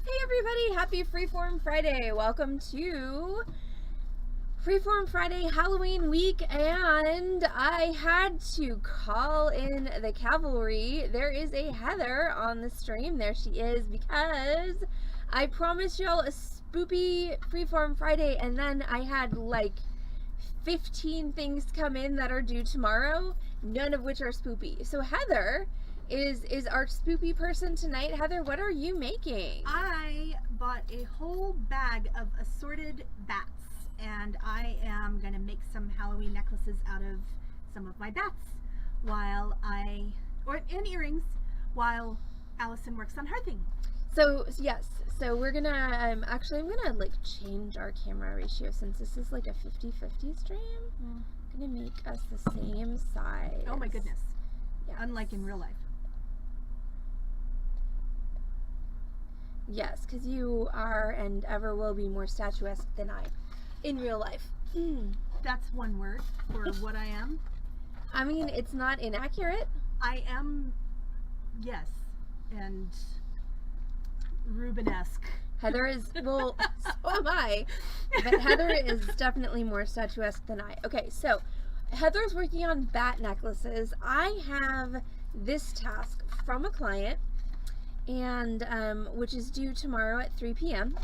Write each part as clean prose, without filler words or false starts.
Hey everybody, happy Freeform Friday. Welcome to Freeform Friday Halloween week, and I had to call in the cavalry. There is a Heather on the stream. There she is, because I promised y'all a spoopy Freeform Friday, and then I had like 15 things come in that are due tomorrow, none of which are spoopy. So Heather is our spoopy person tonight. Heather, what are you making? I bought a whole bag of assorted bats, and I am going to make some Halloween necklaces out of some of my bats and earrings while Allison works on her thing. So yes, so we're gonna actually I'm gonna like change our camera ratio since this is like a 50-50 stream. I'm gonna make us the same size. Oh my goodness. Yes. Unlike in real life. Yes, because you are and ever will be more statuesque than I in real life. That's one word for what I am. I mean, it's not inaccurate. I am, yes, and Rubenesque. Heather is, well, so am I, but Heather is definitely more statuesque than I. Okay, so Heather's working on bat necklaces. I have this task from a client, and which is due tomorrow at 3 p.m.,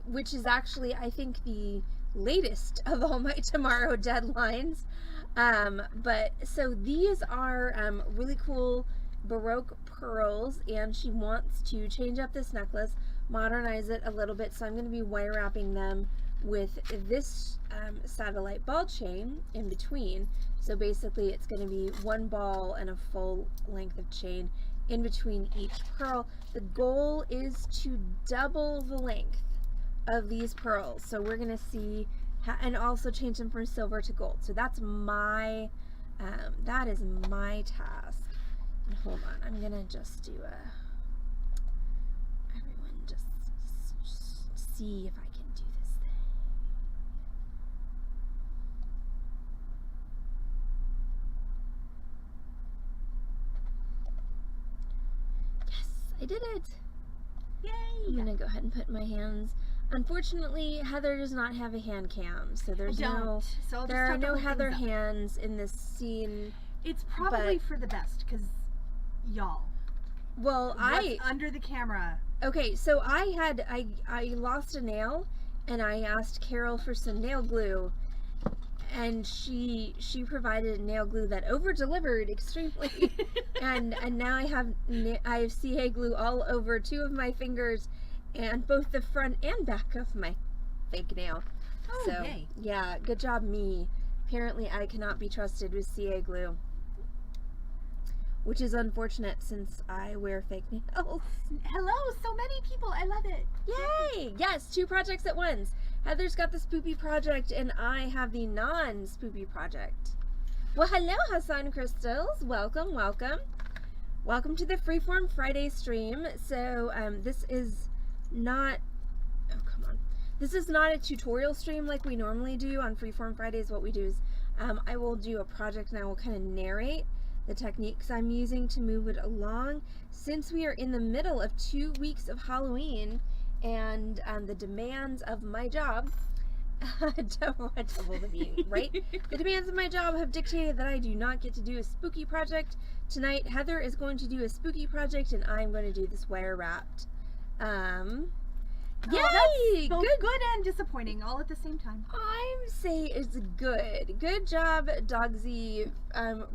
which is actually, I think, the latest of all my tomorrow deadlines. But so these are really cool Baroque pearls, and she wants to change up this necklace, modernize it a little bit, so I'm going to be wire wrapping them with this satellite ball chain in between. So basically it's going to be one ball and a full length of chain in between each pearl. The goal is to double the length of these pearls, so we're going to see and also change them from silver to gold. So that's my that is my task. And hold on, I'm gonna just do everyone just see if I can do this thing. Yes, I did it. Yay! I'm gonna go ahead and put my hands. Unfortunately, Heather does not have a hand cam, so there are no Heather hands in this scene. It's probably for the best, because y'all. Well, what's under the camera? Okay, so I lost a nail, and I asked Carol for some nail glue, and she provided nail glue that over delivered extremely, and now I have CA glue all over two of my fingers, and both the front and back of my fake nail. Oh, so yay. Yeah, good job me. Apparently I cannot be trusted with CA glue, which is unfortunate since I wear fake nails. Hello, so many people. I love it. Yay! Yes, two projects at once. Heather's got the spoopy project, and I have the non-spoopy project. Well, hello, Hassan Crystals. Welcome, welcome. Welcome to the Freeform Friday stream. So, this is not... Oh, come on. This is not a tutorial stream like we normally do on Freeform Fridays. What we do is I will do a project, and I will kind of narrate the techniques I'm using to move it along. Since we are in the middle of 2 weeks of Halloween and the demands of my job, double the meaning, right? The demands of my job have dictated that I do not get to do a spooky project tonight. Heather is going to do a spooky project, and I'm going to do this wire wrapped. Yay! Both good and disappointing all at the same time. I'm saying it's good. Good job, Dogsy,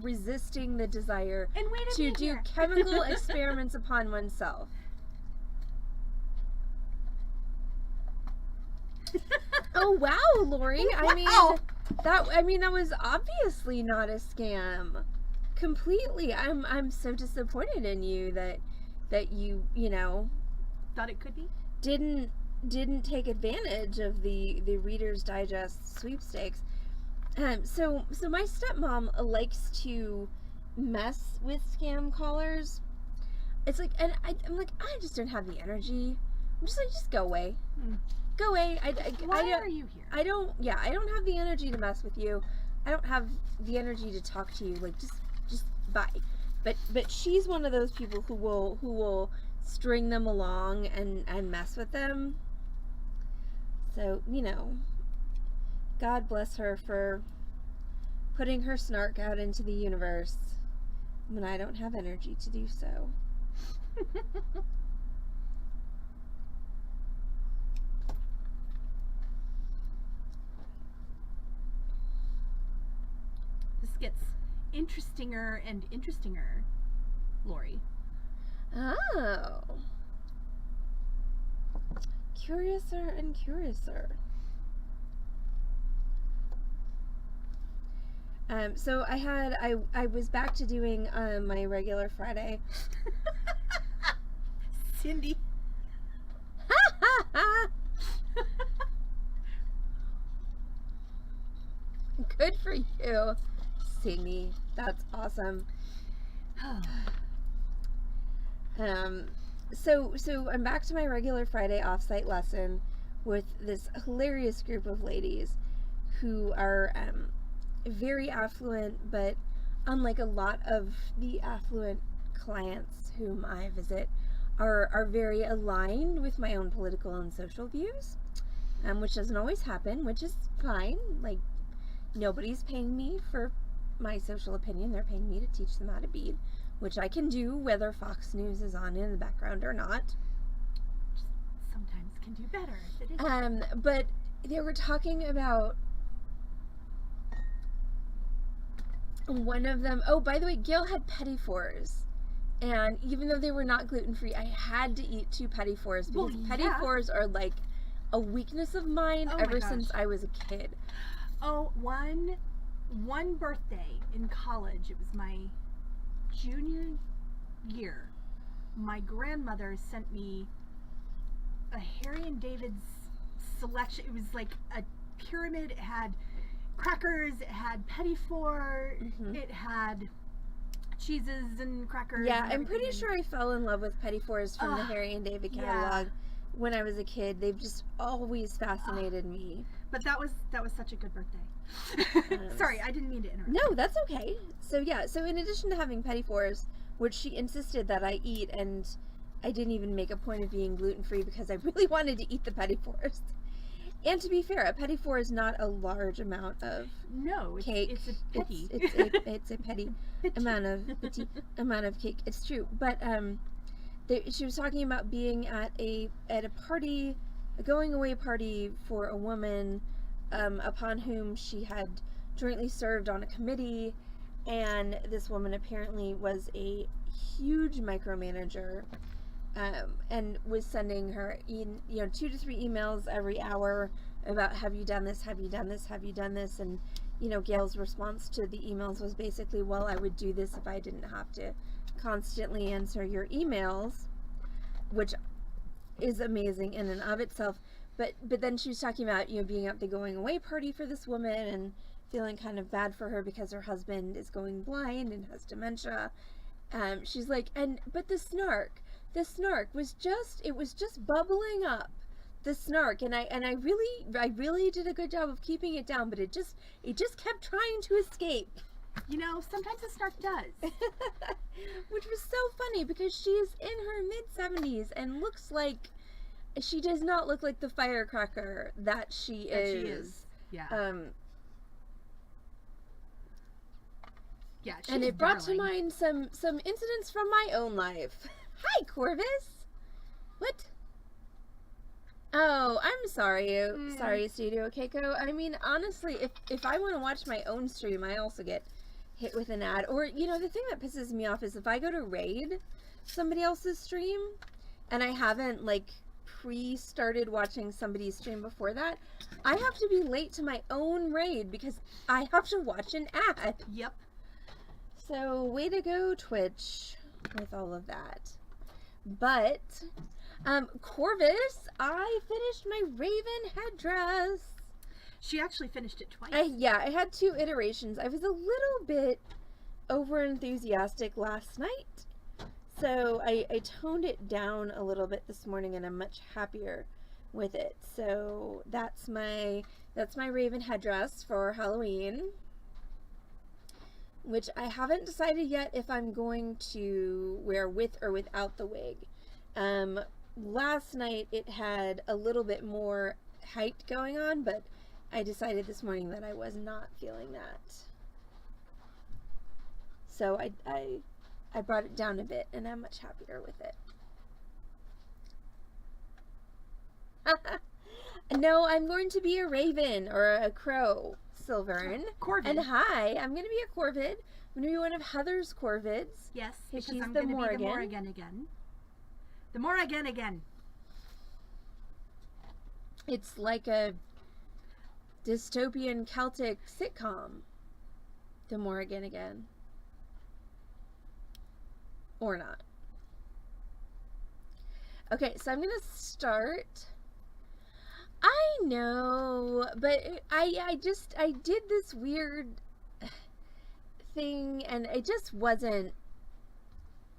resisting the desire and to do chemical experiments upon oneself. Oh wow, Lori! Wow. I mean that was obviously not a scam. Completely. I'm so disappointed in you that you know thought it could be. Didn't take advantage of the Reader's Digest sweepstakes. So my stepmom likes to mess with scam callers. It's like, and I'm like, I just don't have the energy. I'm just like, just go away. Go away. Why are you here? I don't have the energy to mess with you. I don't have the energy to talk to you. Like, just bye. But she's one of those people who will string them along and mess with them. So, you know, God bless her for putting her snark out into the universe when I don't have energy to do so. This gets interestinger and interestinger, Lori. Oh. Curiouser and curiouser. So I was back to doing my regular Friday. Cindy. Good for you, Cindy. That's awesome. So I'm back to my regular Friday offsite lesson with this hilarious group of ladies who are very affluent, but unlike a lot of the affluent clients whom I visit, are very aligned with my own political and social views, which doesn't always happen, which is fine. Like, nobody's paying me for my social opinion. They're paying me to teach them how to bead, which I can do whether Fox News is on in the background or not. Sometimes can do better if it is. But they were talking about one of them. Oh, by the way, Gail had petit fours. And even though they were not gluten-free, I had to eat 2 petit fours because petit fours are like a weakness of mine ever since I was a kid. Oh, one birthday in college, it was my junior year, my grandmother sent me a Harry and David's selection. It was like a pyramid. It had crackers, it had petit four, it had cheeses and crackers. Yeah, I'm pretty sure I fell in love with petit fours from the Harry and David catalog when I was a kid. They've just always fascinated me. But that was such a good birthday. Sorry, I didn't mean to interrupt. No, that's okay. So yeah, so in addition to having petit fours, which she insisted that I eat, and I didn't even make a point of being gluten-free because I really wanted to eat the petit fours. And to be fair, a petit four is not a large amount of cake. It's a petty. It's a petty amount of cake. It's true. But she was talking about being at a party, a going away party for a woman upon whom she had jointly served on a committee, and this woman apparently was a huge micromanager. And was sending her 2 to 3 emails every hour about, have you done this, have you done this, have you done this, and Gail's response to the emails was basically, well, I would do this if I didn't have to constantly answer your emails, which is amazing in and of itself. But then she was talking about being at the going away party for this woman and feeling kind of bad for her because her husband is going blind and has dementia. She's like, but the snark was just bubbling up, the snark, and I really did a good job of keeping it down, but it just kept trying to escape. Sometimes the snark does. Which was so funny because she's in her mid-70s and she does not look like the firecracker that she is. Yeah. And it brought to mind some incidents from my own life. Hi, Corvus. What? Oh, I'm sorry. Sorry, Studio Keiko. I mean, honestly, if I want to watch my own stream, I also get hit with an ad. Or, the thing that pisses me off is if I go to raid somebody else's stream and I haven't, pre-started watching somebody's stream before that, I have to be late to my own raid because I have to watch an ad. Yep. So, way to go, Twitch, with all of that. But, Corvus, I finished my Raven headdress. She actually finished it twice. I had 2 iterations. I was a little bit over-enthusiastic last night, so I toned it down a little bit this morning, and I'm much happier with it. So, that's my Raven headdress for Halloween, which I haven't decided yet if I'm going to wear with or without the wig. Last night it had a little bit more height going on, but I decided this morning that I was not feeling that. So I brought it down a bit, and I'm much happier with it. No, I'm going to be a raven or a crow, Silvern. Corvid. And hi, I'm going to be a corvid. I'm going to be one of Heather's corvids. Yes, because because she's I'm the going to be the Morrigan. Morrigan again. The Morrigan again. It's like a dystopian Celtic sitcom. The Morrigan again. Or not. Okay, so I'm going to start. I know, but I did this weird thing, and it just wasn't,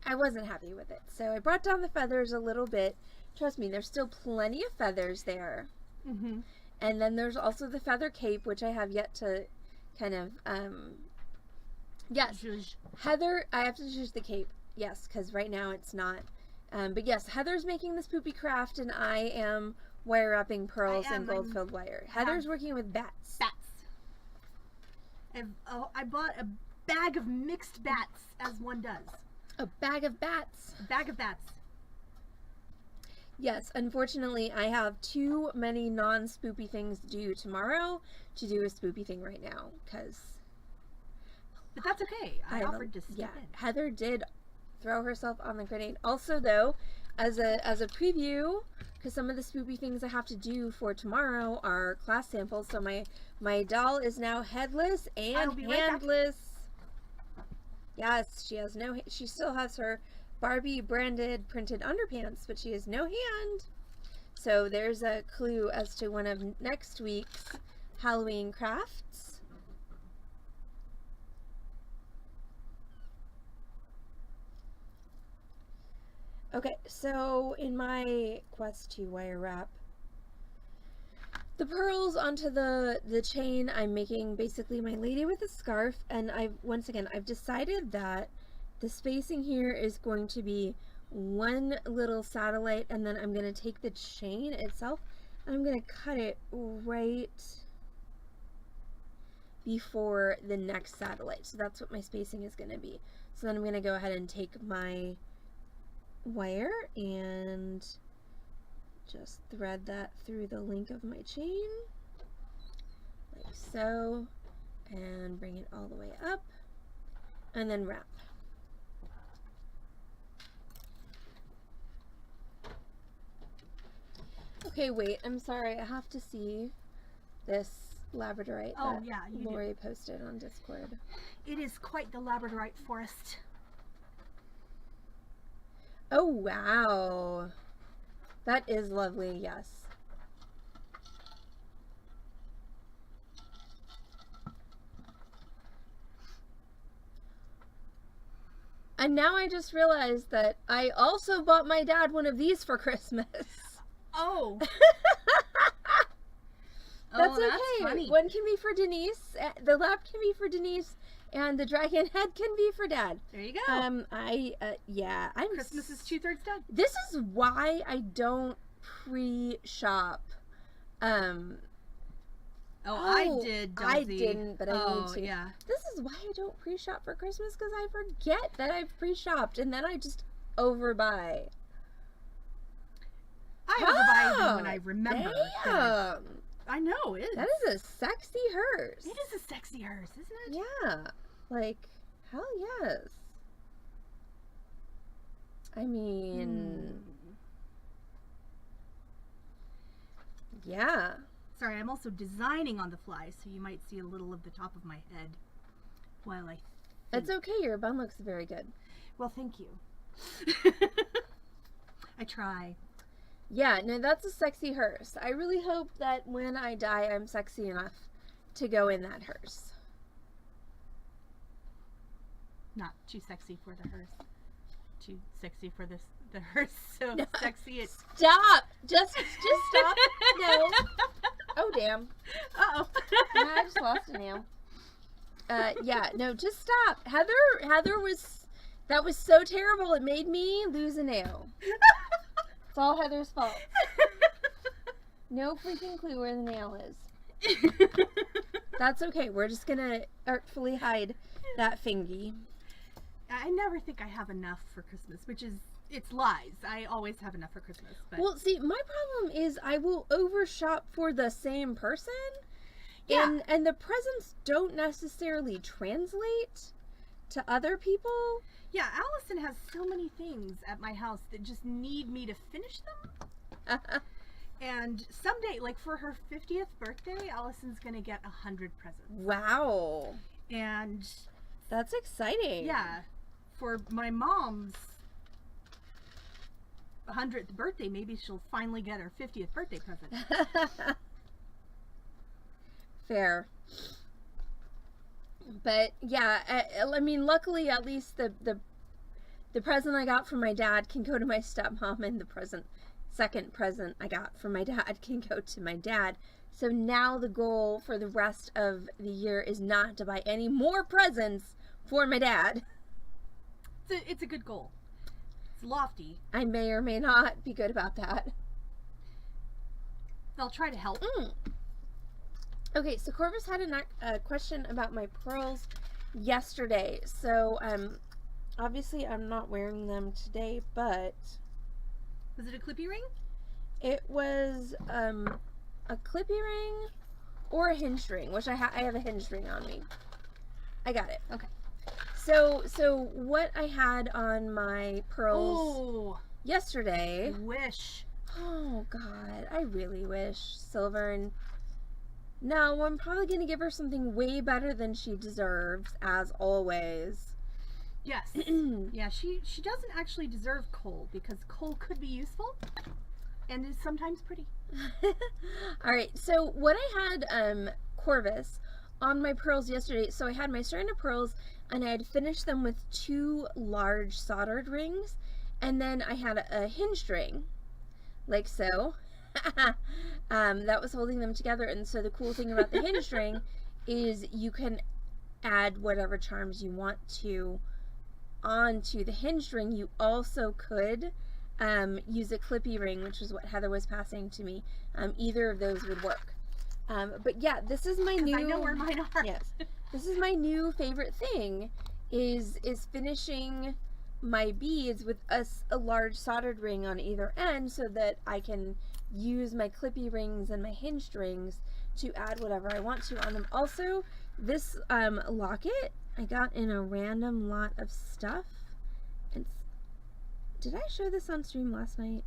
I wasn't happy with it. So I brought down the feathers a little bit. Trust me, there's still plenty of feathers there. Mm-hmm. And then there's also the feather cape, which I have yet to kind of, yes, Zhuzh. Heather, I have to choose the cape, yes, because right now it's not. But yes, Heather's making this poopy craft, and I am wire wrapping pearls and gold-filled wire. Heather's working with bats. Bats. I bought a bag of mixed bats, as one does. A bag of bats. A bag of bats. Yes, unfortunately, I have too many non-spoopy things due tomorrow to do a spoopy thing right now, because... But that's okay. I offered to step in. Heather did throw herself on the grenade. Also, though, as a preview, because some of the spoopy things I have to do for tomorrow are class samples, so my doll is now headless and handless. Yes, she still has her Barbie branded printed underpants, but she has no hand. So there's a clue as to one of next week's Halloween crafts. Okay, so in my quest to wire wrap the pearls onto the chain, I'm making basically my lady with a scarf, and once again I've decided that the spacing here is going to be one little satellite, and then I'm going to take the chain itself and I'm going to cut it right before the next satellite. So that's what my spacing is going to be. So then I'm going to go ahead and take my wire and just thread that through the link of my chain like so, and bring it all the way up, and then wrap. Okay, wait, I'm sorry, I have to see this labradorite that Lori posted on Discord. It is quite the labradorite forest. Oh, wow. That is lovely, yes. And now I just realized that I also bought my dad one of these for Christmas. Oh. That's okay. That's funny. One can be for Denise, the lab can be for Denise, and the dragon head can be for Dad. There you go. Yeah, Christmas is 2/3 done. This is why I don't pre-shop. I did, Dulcie. I didn't, but I need to. Yeah. This is why I don't pre-shop for Christmas, because I forget that I've pre-shopped, and then I just overbuy. I overbuy even when I remember. Damn. I know, it is. That is a sexy hearse. It is a sexy hearse, isn't it? Yeah. Like, hell yes. I mean... Yeah. Sorry, I'm also designing on the fly, so you might see a little of the top of my head while I think. It's okay, your bun looks very good. Well, thank you. I try. Yeah, no, that's a sexy hearse. I really hope that when I die, I'm sexy enough to go in that hearse. Not too sexy for the hearse. Too sexy for the hearse. So no. Sexy it. Stop! Just stop. No. Oh, damn. Uh-oh. I just lost a nail. Yeah, no, just stop. Heather was, that was so terrible. It made me lose a nail. It's all Heather's fault. No freaking clue where the nail is. That's okay. We're just gonna artfully hide that fingy. I never think I have enough for Christmas, which is, it's lies. I always have enough for Christmas. But Well, see, my problem is I will overshop for the same person. Yeah. And the presents don't necessarily translate to other people. yeah, Allison has so many things at my house that just need me to finish them. And someday, like for her 50th birthday, Allison's gonna get 100 presents. Wow. And That's exciting. yeah, for my mom's 100th birthday, maybe she'll finally get her 50th birthday present. Fair. But yeah, I mean, luckily, at least the present I got from my dad can go to my stepmom, and the second present I got from my dad can go to my dad. So now the goal for the rest of the year is not to buy any more presents for my dad. It's a good goal. It's lofty. I may or may not be good about that. I'll try to help. Okay, so Corvus had a question about my pearls yesterday. So, obviously I'm not wearing them today, but Was it a clippy ring? it was a clippy ring or a hinge ring, which I have a hinge ring on me. I got it. Okay. So what I had on my pearls yesterday. Wish. Oh God, I really wish Silver. And no, I'm probably gonna give her something way better than she deserves, as always. Yes. Yeah, she doesn't actually deserve coal, because coal could be useful and is sometimes pretty. All right, so what I had Corvus on my pearls yesterday, so I had my strand of pearls and I had finished them with 2 large soldered rings, and then I had a hinged ring like so. That was holding them together. And so the cool thing about the hinged ring is you can add whatever charms you want to onto the hinged ring. You also could use a clippy ring, which is what Heather was passing to me. Either of those would work. But yeah, this is my new. I know where mine are. Yes, this is my new favorite thing. Is finishing my beads with a large soldered ring on either end, so that I can use my clippy rings and my hinged rings to add whatever I want to on them. Also, this locket I got in a random lot of stuff. Did I show this on stream last night?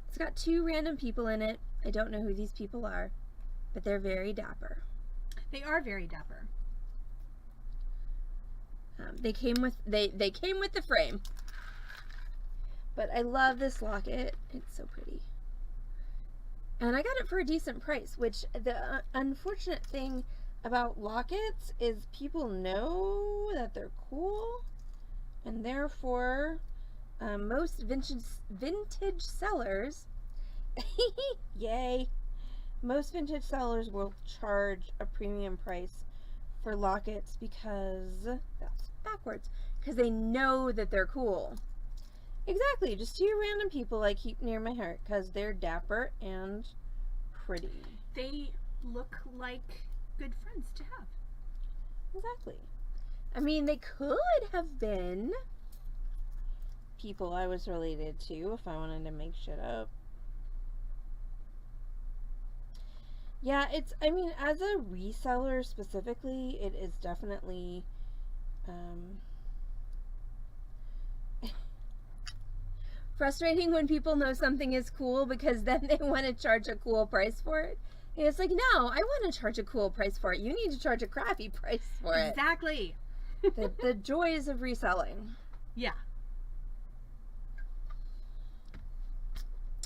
It's got 2 random people in it. I don't know who these people are, but they're very dapper. They are very dapper. They came with the frame. But I love this locket. It's so pretty. And I got it for a decent price, which the unfortunate thing about lockets is people know that they're cool, and therefore most vintage sellers yay, most vintage sellers will charge a premium price for lockets, because that's backwards, because they know that they're cool. Exactly, just 2 random people I keep near my heart because they're dapper and pretty. They look like good friends to have. Exactly. I mean, they could have been people I was related to if I wanted to make shit up. Yeah, I mean, as a reseller specifically, it is definitely frustrating when people know something is cool, because then they want to charge a cool price for it. And it's like, no, I want to charge a cool price for it. You need to charge a crappy price for it. Exactly. The joys of reselling. Yeah.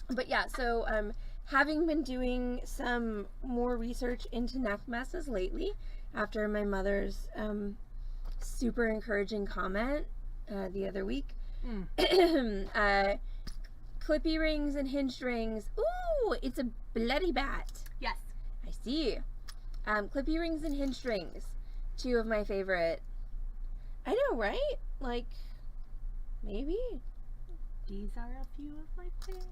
But yeah, so having been doing some more research into neck messes lately, after my mother's super encouraging comment the other week, clippy rings and hinged rings. Ooh, it's a bloody bat. Yes. I see. Clippy rings and hinged rings. 2 of my favorite. I know, right? Like, maybe These are a few of my favorites.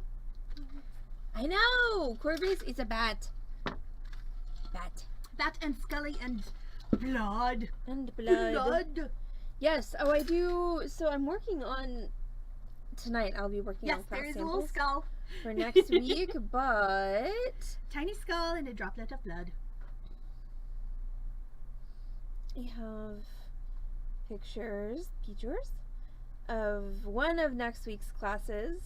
I know! Corby's is a bat. Bat. Bat and Scully and blood. And blood. Yes. Oh, I do. So I'm working on... Tonight I'll be working on Yes, class there is a samples little skull. for next week, but... Tiny skull and a droplet of blood. I have pictures of one of next week's classes,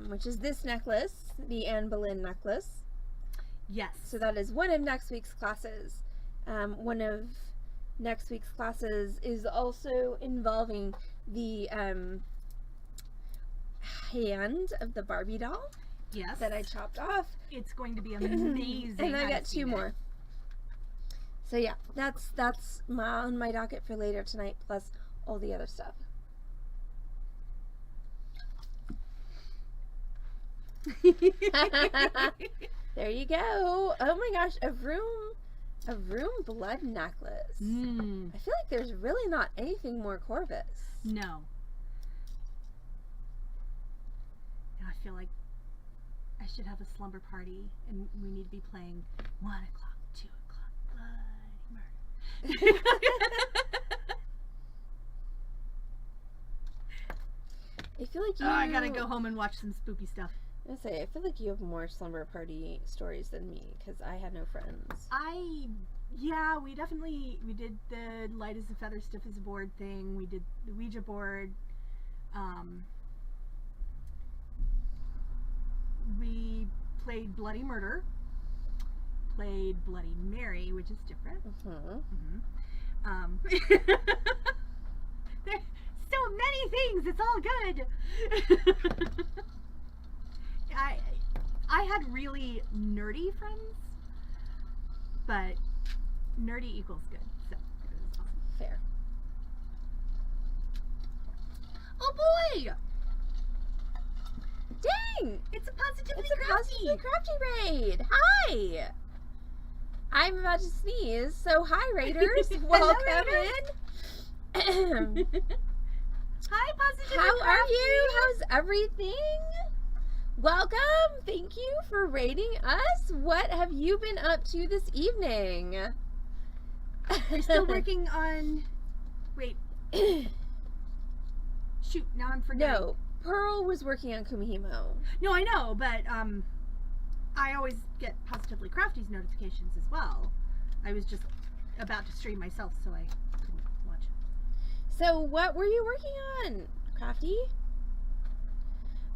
which is this necklace, the Anne Boleyn necklace. Yes. So that is one of next week's classes. One of next week's classes is also involving the hand of the Barbie doll. Yes. That I chopped off. It's going to be amazing. And I got 2 more. So yeah, that's on my docket for later tonight, plus all the other stuff. There you go. Oh my gosh, a room blood necklace. I feel like there's really not anything more Corvus. No. I feel like I should have a slumber party, and we need to be playing 1 o'clock, 2 o'clock, bloody murder. I feel like you. Oh, I gotta go home and watch some spooky stuff. I say, I feel like you have more slumber party stories than me because I had no friends. Yeah, we did the light as a feather, stiff as a board thing. We did the Ouija board. We played Bloody Murder. Played Bloody Mary, which is different. There's so many things. It's all good. I had really nerdy friends, but nerdy equals good. So it was awesome. Fair. Oh boy! Dang! It's a Positively It's a Positively Crafty raid! Hi! I'm about to sneeze, so hi raiders! Welcome in! Hi, Positively How Crafty! are you? How's everything? Welcome! Thank you for raiding us. What have you been up to this evening? You're still working on... Wait. Shoot, now I'm forgetting. No, Pearl was working on Kumihimo. No, I know, but I always get Positively Crafty's notifications as well. I was just about to stream myself, so I couldn't watch it. So what were you working on, Crafty?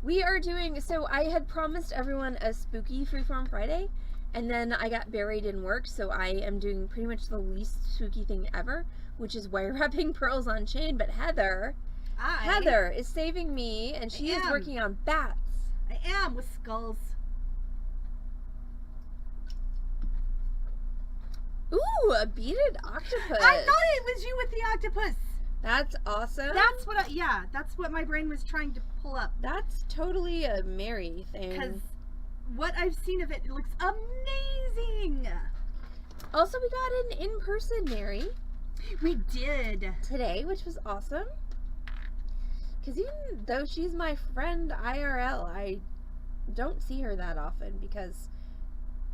We are doing, so I had promised everyone a spooky Freeform Friday, and then I got buried in work, so I am doing pretty much the least spooky thing ever, which is wire wrapping pearls on chain, but Heather is saving me, and she is working on bats. I am, with skulls. Ooh, a beaded octopus. I thought it was you with the octopus. That's awesome. That's what that's what my brain was trying to pull up. That's totally a Mary thing. Because what I've seen of it, it looks amazing. Also, we got an in-person Mary. We did. Today, which was awesome. Because even though she's my friend IRL, I don't see her that often because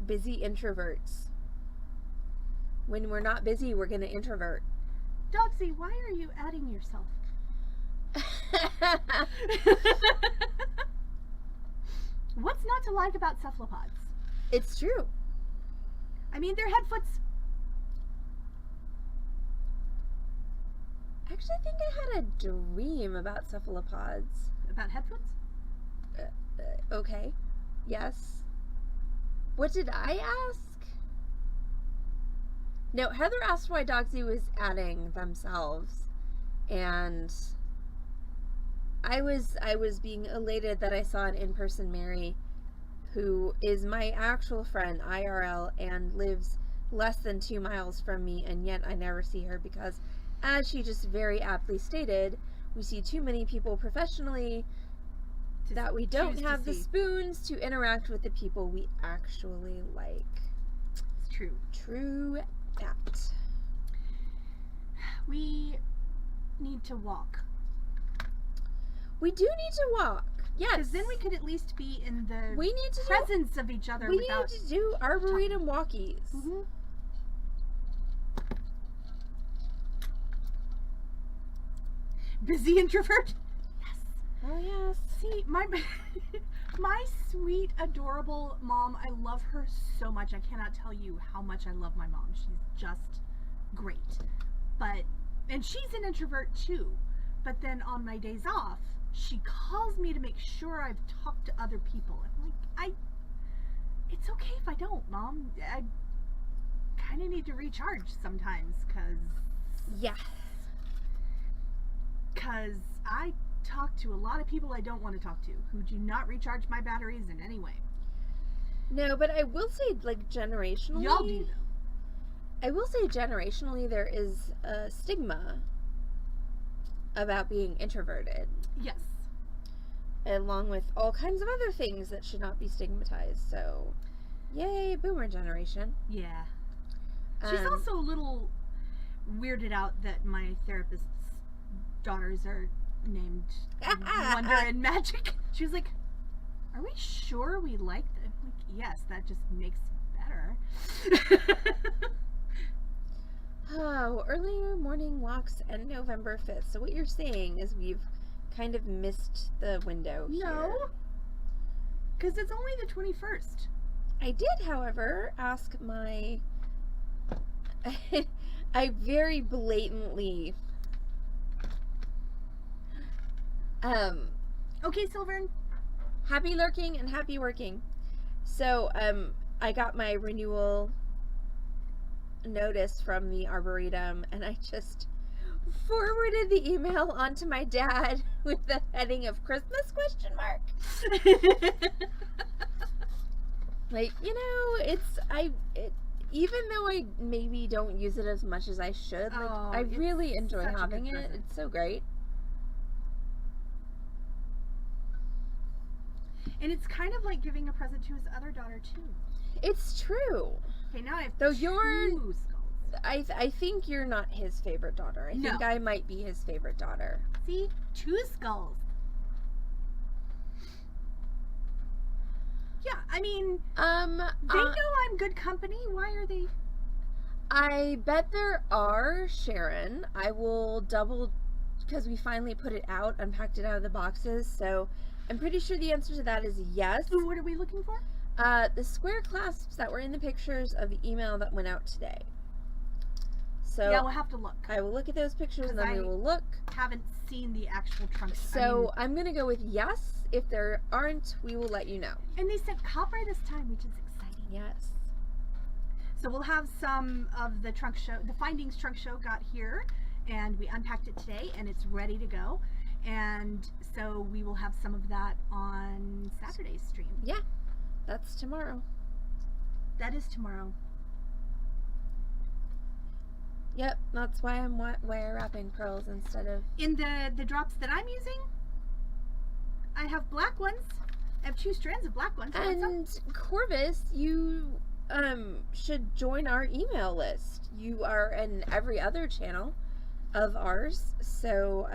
busy introverts. When we're not busy, we're going to introvert. Dogsy, why are you adding yourself? What's not to like about cephalopods? It's true. I mean, they're headfoots. Actually, I think I had a dream about cephalopods. About headfoots? Okay. Yes. What did I ask? No, Heather asked why Dogsy was adding themselves, and I was being elated that I saw an in-person Mary who is my actual friend IRL and lives less than 2 miles from me, and yet I never see her because, as she just very aptly stated, we see too many people professionally that we don't have the spoons to interact with the people we actually like. It's true. True that. We need to walk. We do need to walk. Yes. Because then we could at least be in the We need to presence of each other We without... need to do Arboretum walkies. Mm-hmm. Busy introvert? Yes. Oh, yes. See, my sweet, adorable mom, I love her so much. I cannot tell you how much I love my mom. She's just great. And she's an introvert too. But then on my days off, she calls me to make sure I've talked to other people. I'm like, it's okay if I don't, Mom. I kind of need to recharge sometimes, Yeah. Because I talk to a lot of people I don't want to talk to, who do not recharge my batteries in any way. No, but I will say, like, generationally... Y'all do, though. I will say, generationally, there is a stigma about being introverted. Yes. Along with all kinds of other things that should not be stigmatized. So, yay, boomer generation. Yeah. She's also a little weirded out that my therapist's daughters are named Wonder and Magic. She was like, are we sure we like them? I'm like, yes, that just makes it better. Oh, early morning walks end November 5th. So what you're saying is we've kind of missed the window here. No, because it's only the 21st. I did, however, ask my... I very blatantly... Okay, Silvern. Happy lurking and happy working. So, I got my renewal notice from the Arboretum, and I just forwarded the email onto my dad with the heading of Christmas question mark. Like, you know, even though I maybe don't use it as much as I should, like, I really enjoy having it. It's so great. And it's kind of like giving a present to his other daughter, too. It's true. Okay, now I have Though two you're... skulls. I think you're not his favorite daughter. I think I might be his favorite daughter. See? 2 skulls. Yeah, I mean, they know I'm good company. Why are they? I bet there are, Sharon. I will double, because we finally put it out, unpacked it out of the boxes, so I'm pretty sure the answer to that is yes. So what are we looking for? The square clasps that were in the pictures of the email that went out today. So yeah, we'll have to look. I will look at those pictures and then we will look. Haven't seen the actual trunk. So I'm going to go with yes. If there aren't, we will let you know. And they sent copper this time, which is exciting. Yes. So we'll have some of the trunk show, the Findings trunk show got here, and we unpacked it today, and it's ready to go. And so we will have some of that on Saturday's stream. Yeah, that's tomorrow. That is tomorrow. Yep, that's why I'm wire wrapping pearls instead of... In the drops that I'm using, I have black ones. I have 2 strands of black ones. And Corvus, you should join our email list. You are in every other channel of ours, so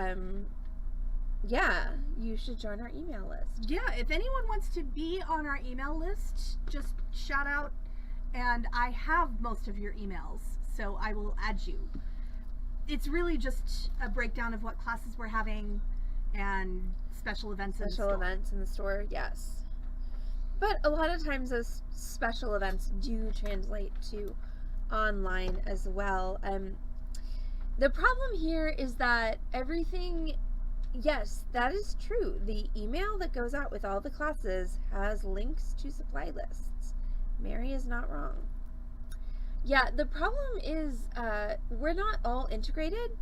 yeah, you should join our email list. Yeah, if anyone wants to be on our email list, just shout out, and I have most of your emails, so I will add you. It's really just a breakdown of what classes we're having and special events in the store. Special events in the store, yes. But a lot of times those special events do translate to online as well. The problem here is that everything, yes, that is true. The email that goes out with all the classes has links to supply lists. Mary is not wrong. Yeah, the problem is we're not all integrated,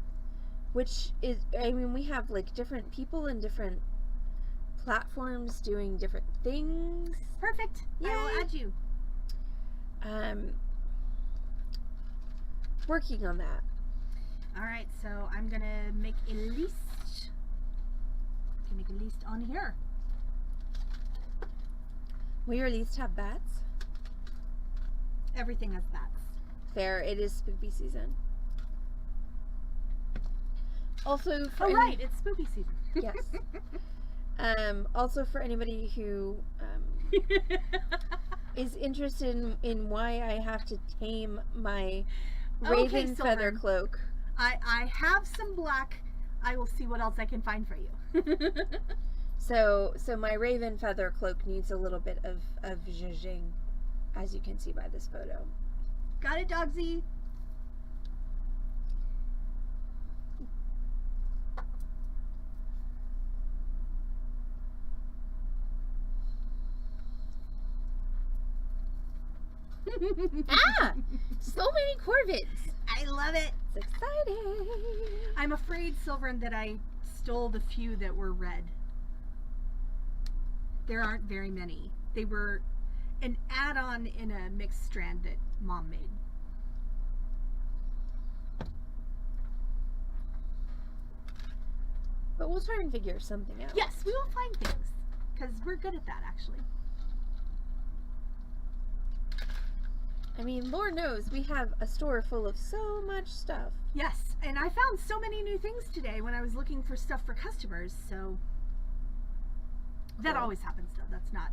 which is, I mean, we have like different people in different platforms doing different things. Perfect. Yay. I will add you. Working on that. All right, so I'm gonna make a list. Can make a list on here. Will your list have bats? Everything has bats. Fair. It is spooky season. Also, oh right, it's spooky season. Yes. Also, for anybody who is interested in why I have to tame my raven feather Sylvan. cloak. I have some black. I will see what else I can find for you. So my raven feather cloak needs a little bit of zhuzhing, as you can see by this photo. Got it, Dogsy? Ah! So many corvids! I love it. It's exciting! I'm afraid, Sylvan, that I stole the few that were red. There aren't very many. They were an add-on in a mixed strand that Mom made. But we'll try and figure something out. Yes, we will find things, because we're good at that, actually. I mean, Lord knows we have a store full of so much stuff. Yes, and I found so many new things today when I was looking for stuff for customers, so that Cool. always happens, though. That's not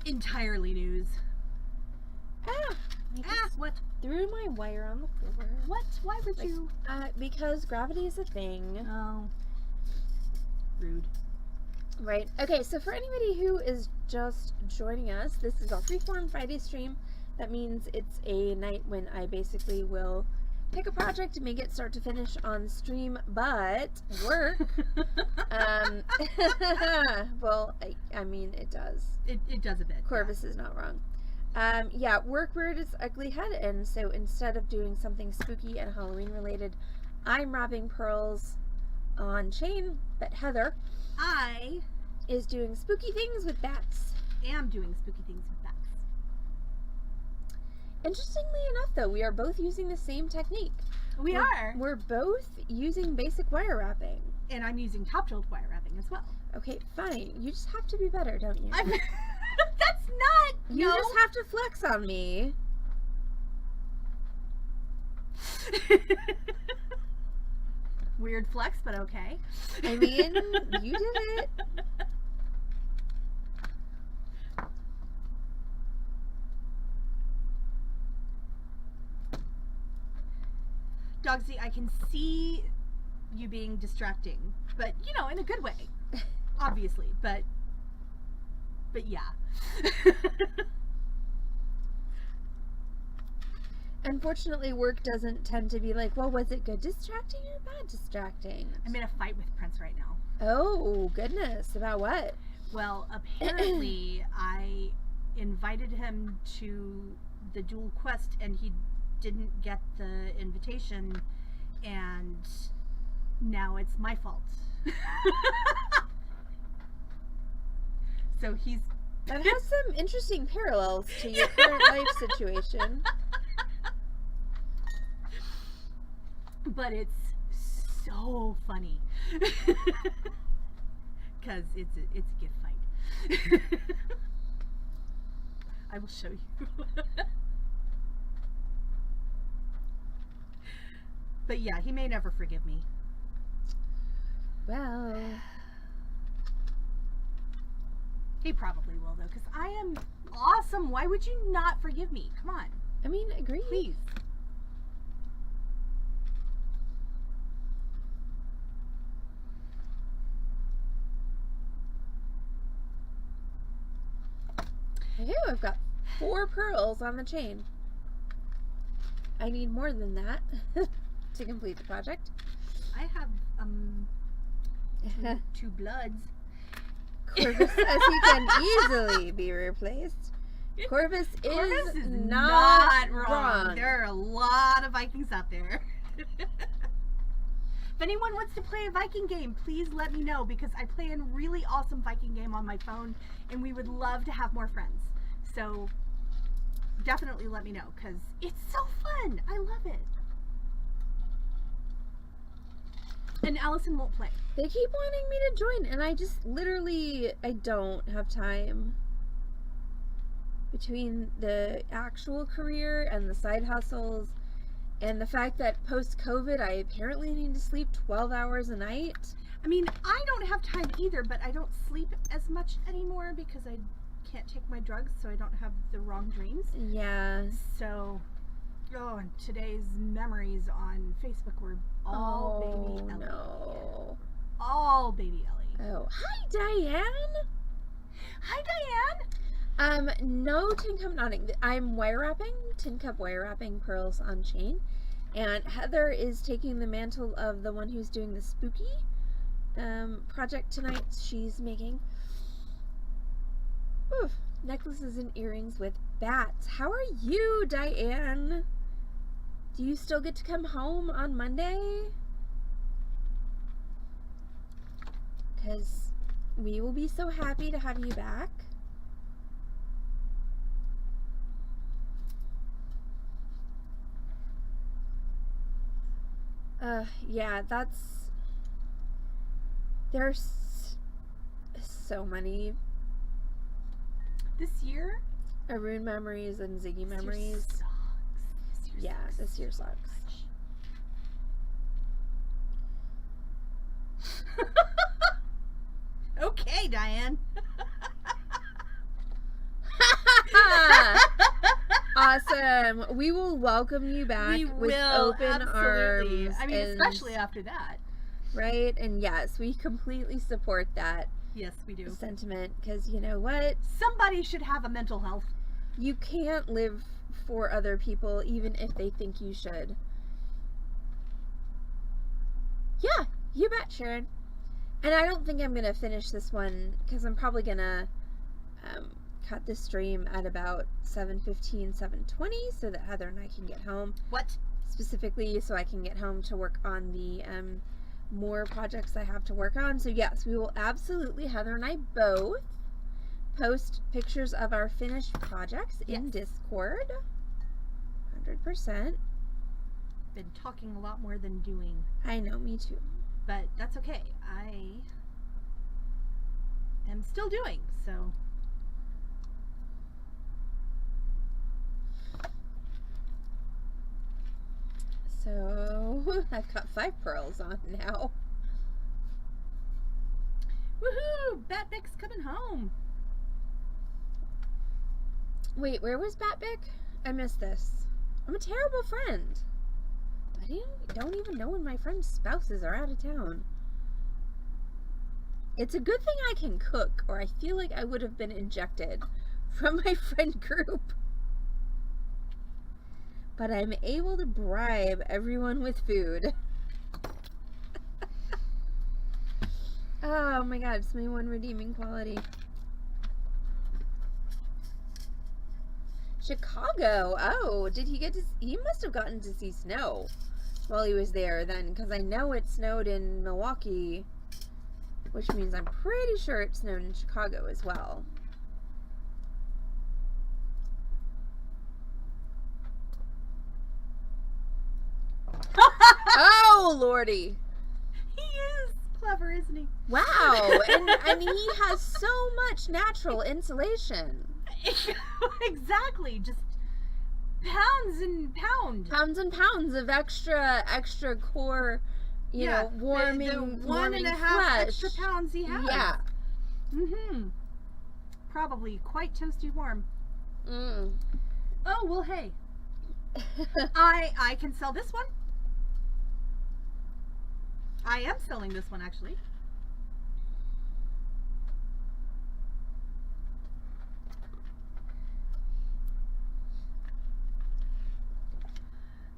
entirely news. Ah! I just What? threw my wire on the floor. What? Why would Like, you? Because gravity is a thing. Oh. Rude. Right. Okay, so for anybody who is just joining us, this is our Freeform Friday stream. That means it's a night when I basically will pick a project and make it start to finish on stream, but work. Well, I mean, it does. It does a bit. Corvus is not wrong. Yeah, work reared its ugly head, and so instead of doing something spooky and Halloween related, I'm wrapping pearls on chain, but Heather I is doing spooky things with bats. am doing spooky things with bats. Interestingly enough, though, we are both using the same technique. We're both using basic wire wrapping. And I'm using top-drilled wire wrapping as well. Okay, fine. You just have to be better, don't you? That's not. You just have to flex on me. Weird flex, but okay. I mean, you did it. Dogsy, I can see you being distracting, but you know, in a good way, obviously. But yeah. Unfortunately, work doesn't tend to be like, well, was it good distracting or bad distracting? I'm in a fight with Prince right now. Oh, goodness. About what? Well, apparently I invited him to the dual quest and he didn't get the invitation, and now it's my fault. So he's... That has some interesting parallels to your current life situation. But it's so funny. Because it's a gift fight. I will show you. But yeah, he may never forgive me. Well, He probably will, though, because I am awesome. Why would you not forgive me? Come on, I mean, agree. please. Ew, I've got 4 pearls on the chain. I need more than that to complete the project. I have two bloods. Corvus says he can easily be replaced. Corvus Corvus is not wrong. There are a lot of Vikings out there. If anyone wants to play a Viking game, please let me know, because I play a really awesome Viking game on my phone and we would love to have more friends. So definitely let me know, because it's so fun. I love it. And Allison won't play. They keep wanting me to join, and I just literally, I don't have time. Between the actual career and the side hustles, and the fact that post-COVID, I apparently need to sleep 12 hours a night. I mean, I don't have time either, but I don't sleep as much anymore because I can't take my drugs, so I don't have the wrong dreams. Yeah. So, and today's memories on Facebook were all baby Ellie. No. All baby Ellie. Oh, hi, Diane. Hi, Diane. No tin cup knotting. I'm tin cup wire wrapping pearls on chain. And Heather is taking the mantle of the one who's doing the spooky project tonight. She's making necklaces and earrings with bats. How are you, Diane? Do you still get to come home on Monday? Because we will be so happy to have you back. Yeah, there's so many this year. Arun memories and Ziggy memories. This year sucks. Okay, Diane. Awesome. We will welcome you back with open arms. I mean, especially after that. Right? And yes, we completely support that. Yes, we do. Sentiment, because you know what? Somebody should have a mental health. You can't live for other people even if they think you should. Yeah, you bet, Sharon. And I don't think I'm going to finish this one because I'm probably going to cut the stream at about 7:15, 7:20 so that Heather and I can get home. What? Specifically so I can get home to work on the more projects I have to work on. So yes, we will absolutely, Heather and I both, post pictures of our finished projects in Discord. 100%. Been talking a lot more than doing. I know, me too. But that's okay. I am still doing, so. So, I've got 5 pearls on now. Woohoo! Batbick's coming home. Wait, where was Batbick? I missed this. I'm a terrible friend. I don't even know when my friends' spouses are out of town. It's a good thing I can cook, or I feel like I would have been ejected from my friend group. But I'm able to bribe everyone with food. Oh my god, it's my one redeeming quality. Chicago. Oh, did he get to... He must have gotten to see snow while he was there then, because I know it snowed in Milwaukee, which means I'm pretty sure it snowed in Chicago as well. Oh, Lordy. He is clever, isn't he? Wow. And he has so much natural insulation. Exactly. Just pounds and pounds. Pounds and pounds of extra core, you know, warming, the warming 1.5 flesh. extra pounds he has. Yeah. Mm-hmm. Probably quite toasty warm. Mm. Oh, well, hey. I can sell this one. I am selling this one, actually.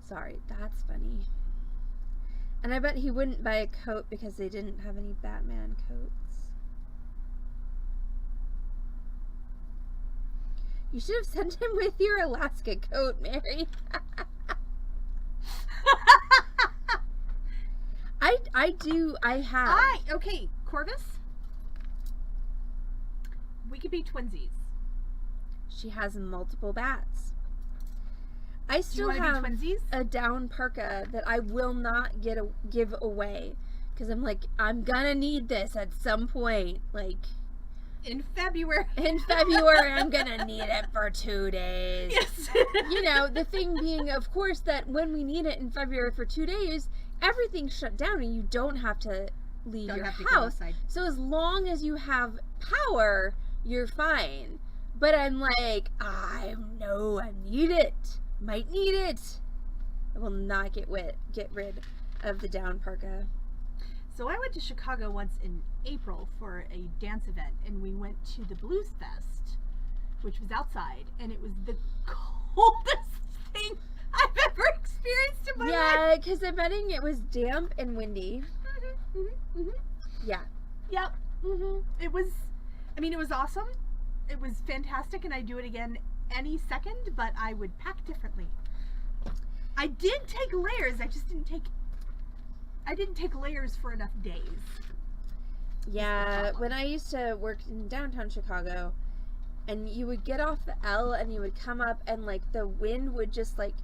Sorry, that's funny. And I bet he wouldn't buy a coat because they didn't have any Batman coats. You should have sent him with your Alaska coat, Mary. Okay, Corvus. We could be twinsies. She has multiple bats. I still have a down parka that I will not give away because I'm like, I'm gonna need this at some point. Like in February. I'm gonna need it for 2 days. Yes. You know, the thing being, of course, that when we need it in February for 2 days, everything's shut down and you don't have to leave Don't your have to go house. outside. So as long as you have power, you're fine. But I'm like, I need it. Might need it. I will not get rid of the down parka. So I went to Chicago once in April for a dance event, and we went to the Blues Fest, which was outside, and it was the coldest thing I've ever experienced in my life. Yeah, because I'm betting it was damp and windy. Yeah. Yep. It was awesome. It was fantastic, and I'd do it again any second, but I would pack differently. I did take layers. I didn't take layers for enough days. Yeah, when I used to work in downtown Chicago, and you would get off the L and you would come up, and like the wind would just like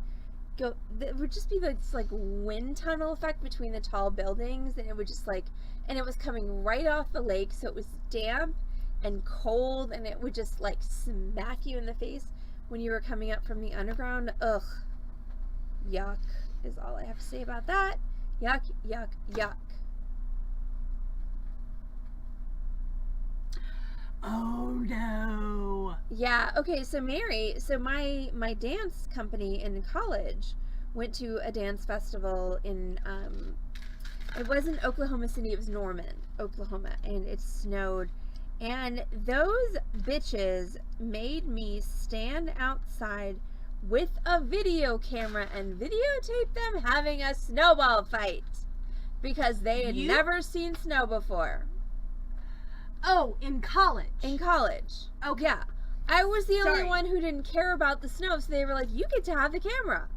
go, it would just be this like wind tunnel effect between the tall buildings, and it would just like, and it was coming right off the lake, so it was damp and cold, and it would just like smack you in the face when you were coming up from the underground. Ugh. Yuck is all I have to say about that. Yuck, yuck, yuck. Oh no. Yeah, okay, so Mary, my dance company in college went to a dance festival in it wasn't Oklahoma City, it was Norman, Oklahoma, and it snowed. And those bitches made me stand outside with a video camera and videotape them having a snowball fight because they had never seen snow before. Oh, in college. In college. Okay. Yeah. I was the only Sorry. one who didn't care about the snow, so they were like, you get to have the camera.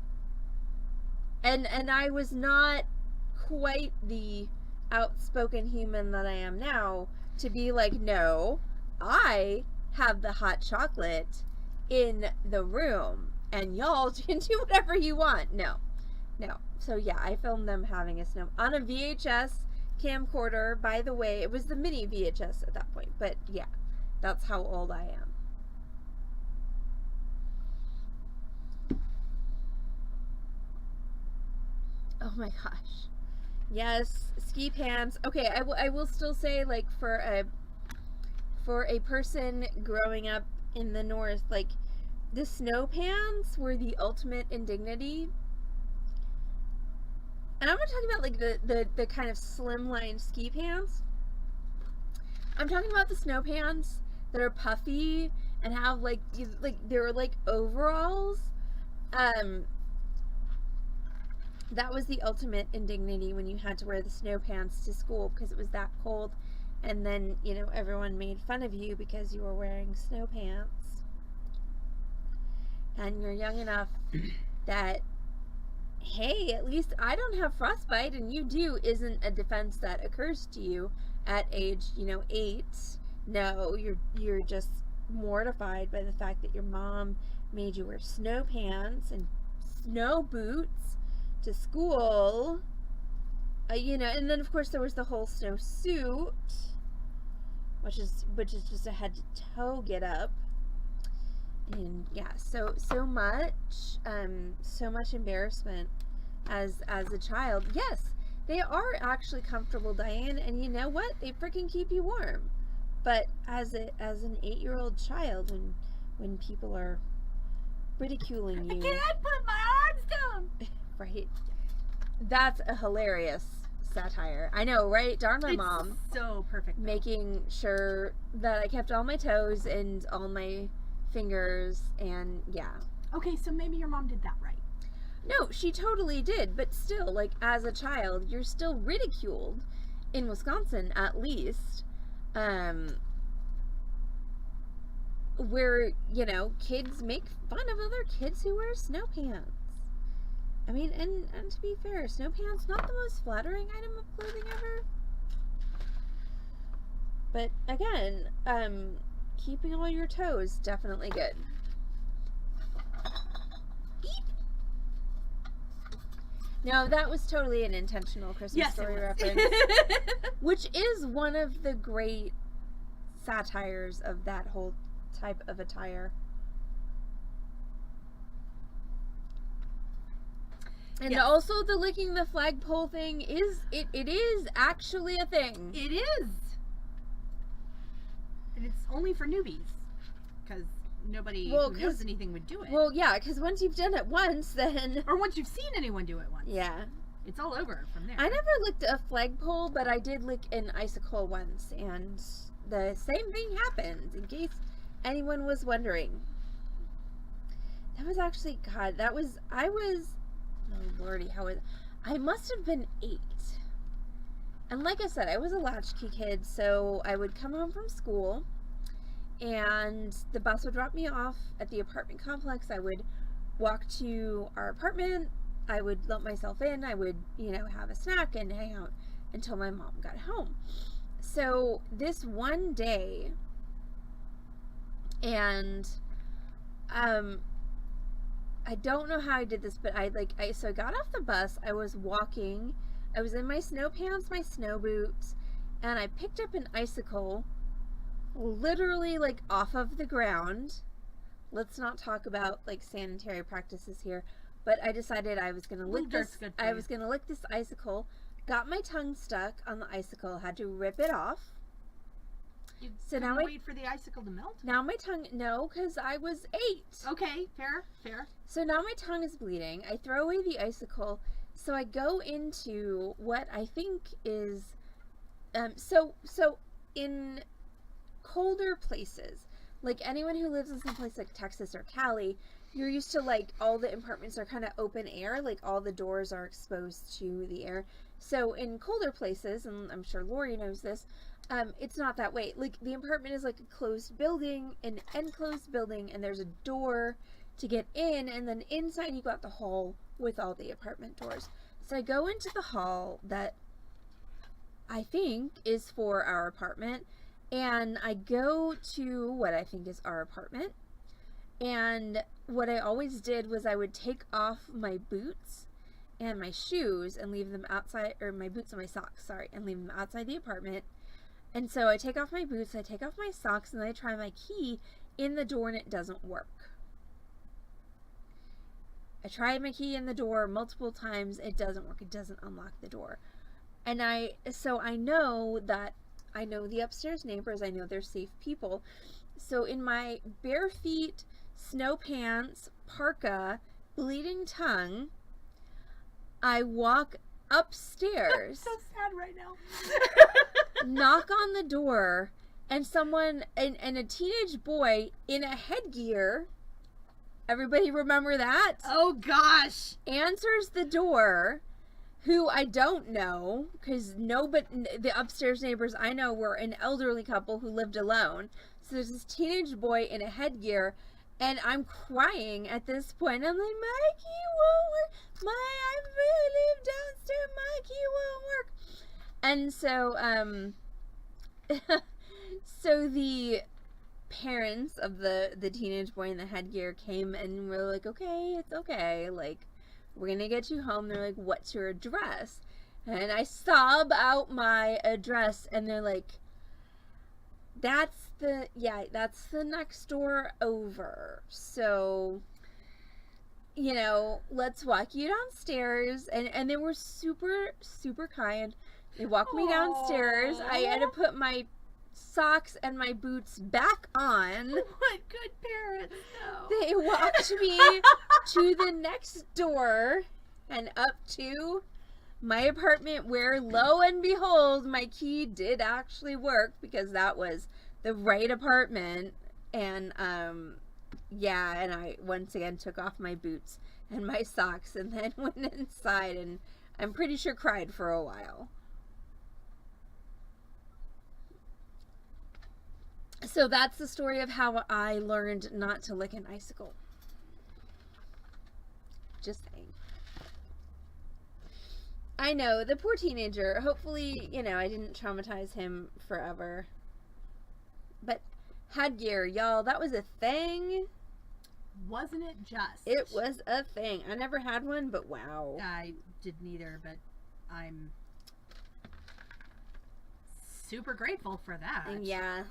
And I was not quite the outspoken human that I am now to be like, no, I have the hot chocolate in the room, and y'all can do whatever you want. No. So yeah, I filmed them having a snow on a VHS camcorder. By the way, it was the mini VHS at that point, but yeah, that's how old I am. Oh my gosh. Yes, ski pants. Okay, I will still say, like, for a person growing up in the north, like, the snow pants were the ultimate indignity. And I'm not talking about like the kind of slimline ski pants. I'm talking about the snow pants that are puffy and have like they're like overalls. That was the ultimate indignity when you had to wear the snow pants to school because it was that cold, and then, you know, everyone made fun of you because you were wearing snow pants. And you're young enough that, hey, at least I don't have frostbite and you do isn't a defense that occurs to you at age, 8. No, you're just mortified by the fact that your mom made you wear snow pants and snow boots to school, and then of course there was the whole snow suit, which is just a head to toe get up, and yeah, so much embarrassment as a child. Yes, they are actually comfortable, Diane, and you know what? They freaking keep you warm. But as an 8-year-old child, when people are ridiculing you, I can't put my arms down. Right. That's a hilarious satire. I know, right? Darn my It's mom. So perfect. Though. Making sure that I kept all my toes and all my fingers, and yeah. Okay, so maybe your mom did that right. No, she totally did, but still, like, as a child, you're still ridiculed, in Wisconsin at least, where, kids make fun of other kids who wear snow pants. I mean, and to be fair, snow pants, not the most flattering item of clothing ever. But again, keeping all your toes, definitely good. Beep. No, that was totally an intentional Christmas Story reference. Which is one of the great satires of that whole type of attire. And Yes. also the licking the flagpole thing is, it is actually a thing. It is. And it's only for newbies. Because nobody who knows anything would do it. Well, yeah, because once you've done it once, then... Or once you've seen anyone do it once. Yeah. It's all over from there. I never licked a flagpole, but I did lick an icicle once, and the same thing happened, in case anyone was wondering. That was actually, God, oh lordy, I must have been 8. And like I said, I was a latchkey kid, so I would come home from school, and the bus would drop me off at the apartment complex. I would walk to our apartment, I would let myself in, I would, have a snack and hang out until my mom got home. So this one day, and I don't know how I did this, but so I got off the bus, I was walking, I was in my snow pants, my snow boots, and I picked up an icicle, literally off of the ground. Let's not talk about sanitary practices here, but I decided I was gonna lick this. I was gonna lick this icicle. Got my tongue stuck on the icicle. Had to rip it off. So now wait for the icicle to melt. Now my tongue, no, because I was 8. Okay, fair. So now my tongue is bleeding. I throw away the icicle. So I go into what I think is, so in colder places, anyone who lives in some place like Texas or Cali, you're used to all the apartments are kind of open air, all the doors are exposed to the air. So in colder places, and I'm sure Lori knows this, it's not that way. The apartment is a closed building, an enclosed building, and there's a door to get in, and then inside you got the hall with all the apartment doors. So I go into the hall that I think is for our apartment, and I go to what I think is our apartment, and what I always did was I would take off my boots and my shoes and leave them outside, or my boots and my socks, sorry, and leave them outside the apartment. And so I take off my boots, I take off my socks, and I try my key in the door, and it doesn't work. I tried my key in the door multiple times, it doesn't work, it doesn't unlock the door. And so I know the upstairs neighbors, I know they're safe people. So in my bare feet, snow pants, parka, bleeding tongue, I walk upstairs. So sad right now. Knock on the door, and someone, and a teenage boy in a headgear, everybody remember that? Oh gosh. Answers the door, who I don't know, because the upstairs neighbors I know were an elderly couple who lived alone. So there's this teenage boy in a headgear, and I'm crying at this point. I'm like, my key won't work. I really live downstairs. My key won't work. And so, so the parents of the teenage boy in the headgear came and were like, okay, it's okay. We're going to get you home. They're like, what's your address? And I sob out my address, and they're like, that's the next door over. So, let's walk you downstairs. And they were super, super kind. They walked me downstairs. I had to put my socks and my boots back on. What good parents, though. They walked me to the next door and up to my apartment, where lo and behold, my key did actually work, because that was the right apartment. And and I once again took off my boots and my socks and then went inside, and I'm pretty sure cried for a while. So that's the story of how I learned not to lick an icicle. Just saying. I know, the poor teenager. Hopefully, I didn't traumatize him forever. But headgear, y'all, that was a thing. Wasn't it just? It was a thing. I never had one, but wow. I didn't either, but I'm super grateful for that. Yeah.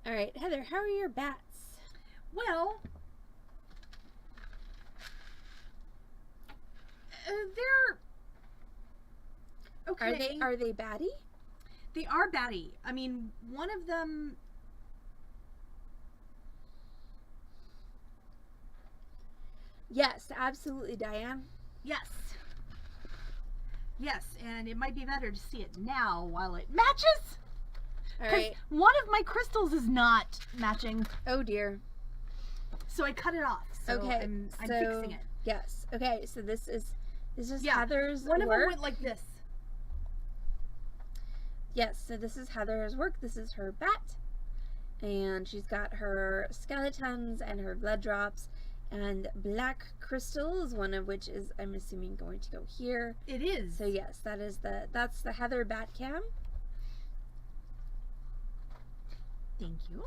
All right, Heather, how are your bats? Well, they're okay. Are they batty? They are batty. I mean, one of them. Yes, absolutely, Diane. Yes. Yes, and it might be better to see it now while it matches. All right. One of my crystals is not matching. Oh dear. So I cut it off. So Okay. I'm fixing it. Yes. Okay. So this is Yeah. Heather's One of work. them went like this. Yes. So this is Heather's work. This is her bat, and she's got her skeletons and her blood drops and black crystals. One of which is, I'm assuming, going to go here. It is. So yes, that's the Heather bat cam. Thank you.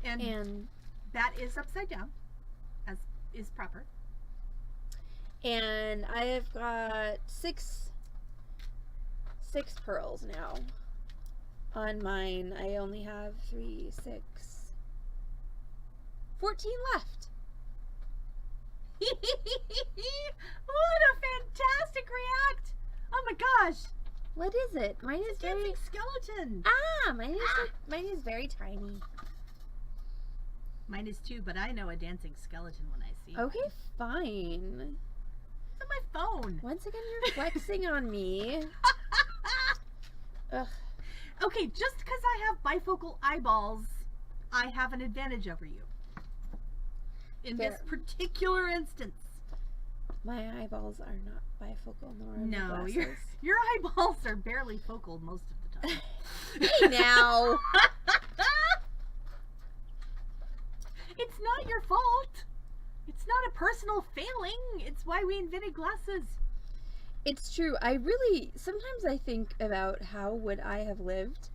And that is upside down, as is proper. And I've got six pearls now. On mine, I only have 3, 6, 14 left. What a fantastic react! Oh my gosh! What is it? Mine is very Dancing skeleton. mine is very tiny. Mine is too, but I know a dancing skeleton when I see Okay, one. fine. It's on my phone. Once again, you're flexing on me. Ugh. Okay, just because I have bifocal eyeballs, I have an advantage over you. In this particular instance. My eyeballs are not bifocal, nor are my No, glasses. your eyeballs are barely focal most of the time. Hey now! It's not your fault. It's not a personal failing. It's why we invented glasses. It's true. Sometimes I think about how would I have lived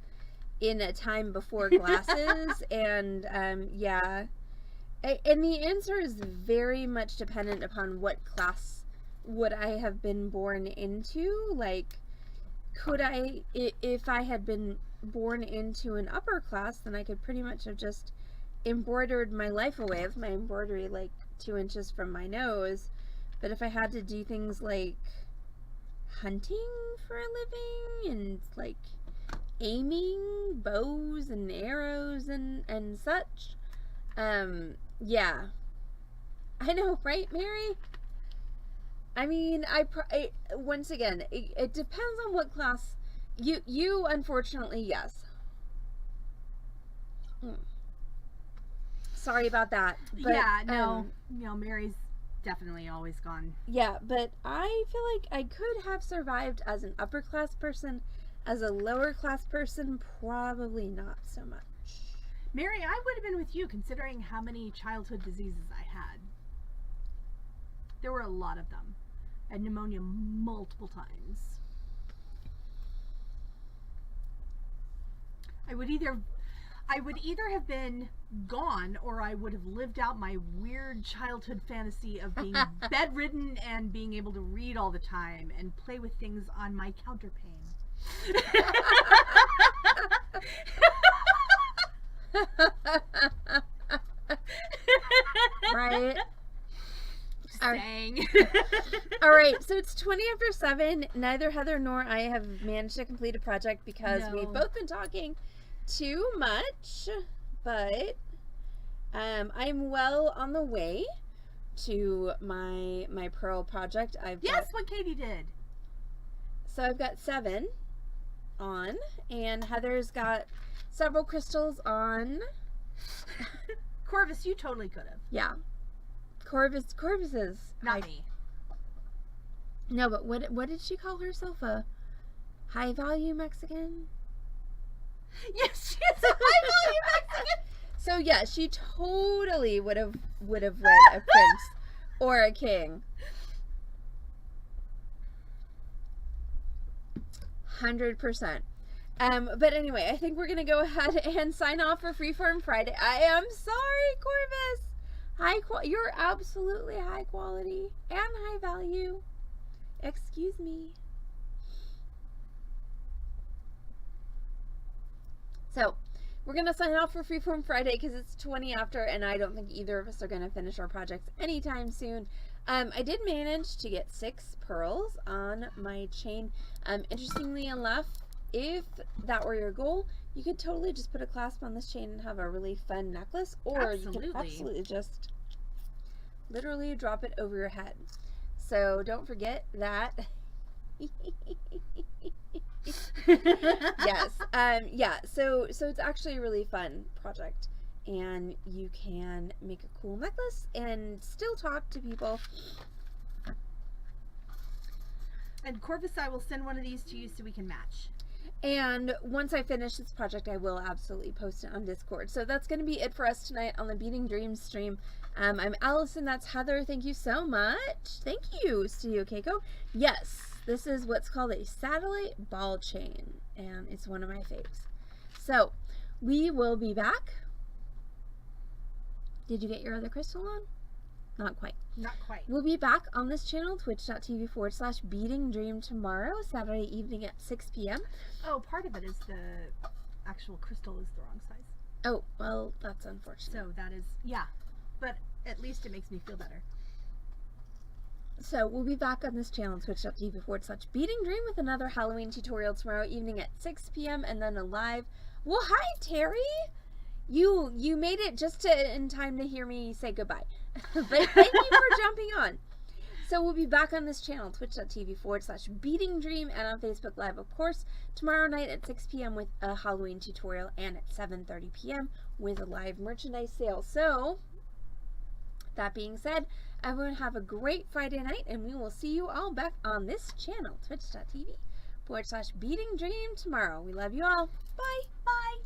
in a time before glasses, and yeah. And the answer is very much dependent upon what class would I have been born into. Like, could I, if I had been born into an upper class, then I could pretty much have just embroidered my life away with my embroidery like 2 inches from my nose. But if I had to do things like hunting for a living and like aiming bows and arrows and such, yeah, I know, right, Mary? I mean, once again, it depends on what class you unfortunately, yes. Sorry about that. But, yeah, no, Mary's definitely always gone. Yeah, but I feel like I could have survived as an upper class person. As a lower class person, probably not so much. Mary, I would have been with you considering how many childhood diseases I had. There were a lot of them. I had pneumonia multiple times. I would either have been gone, or I would have lived out my weird childhood fantasy of being bedridden and being able to read all the time and play with things on my counterpane. Right? Just saying. All right, so it's 20 after 7. Neither Heather nor I have managed to complete a project because we've both been talking too much, but I'm well on the way to my pearl project. What Katie did. So I've got 7 on, and Heather's got several crystals on. Corvus, you totally could have. Yeah. Corvus is not me. No, but what did she call herself? A high value Mexican? Yes, she's a high value Mexican. So yeah, she totally would have wed a prince or a king. 100%. But anyway, I think we're gonna go ahead and sign off for Freeform Friday. I am sorry, Corvus. You're absolutely high quality and high value. Excuse me. So, we're going to sign off for Freeform Friday because it's 20 after, and I don't think either of us are going to finish our projects anytime soon. I did manage to get 6 pearls on my chain. Interestingly enough, if that were your goal, you could totally just put a clasp on this chain and have a really fun necklace, or you could absolutely just literally drop it over your head. So don't forget that. Yes. Yeah, so it's actually a really fun project, and you can make a cool necklace and still talk to people. And Corvus, I will send one of these to you so we can match. And once I finish this project, I will absolutely post it on Discord. So that's going to be it for us tonight on the Beading Dreams stream. I'm Allison, that's Heather. Thank you so much. Thank you, Studio Keiko. Yes, this is what's called a satellite ball chain, and it's one of my faves. So we will be back. Did you get your other crystal on? Not quite. Not quite. We'll be back on this channel, twitch.tv/Beading Dream tomorrow, Saturday evening at 6 p.m. Oh, part of it is the actual crystal is the wrong size. Oh, well, that's unfortunate. So that is, yeah. But at least it makes me feel better. So we'll be back on this channel, twitch.tv/Beading Dream, with another Halloween tutorial tomorrow evening at 6 p.m. and then a live. Well, hi, Terry! You made it just in time to hear me say goodbye. But thank you for jumping on. So we'll be back on this channel, twitch.tv/Beading Dream, and on Facebook Live, of course, tomorrow night at 6 p.m. with a Halloween tutorial, and at 7:30 p.m. with a live merchandise sale. So, that being said, everyone have a great Friday night, and we will see you all back on this channel, twitch.tv/Beading Dream tomorrow. We love you all. Bye. Bye.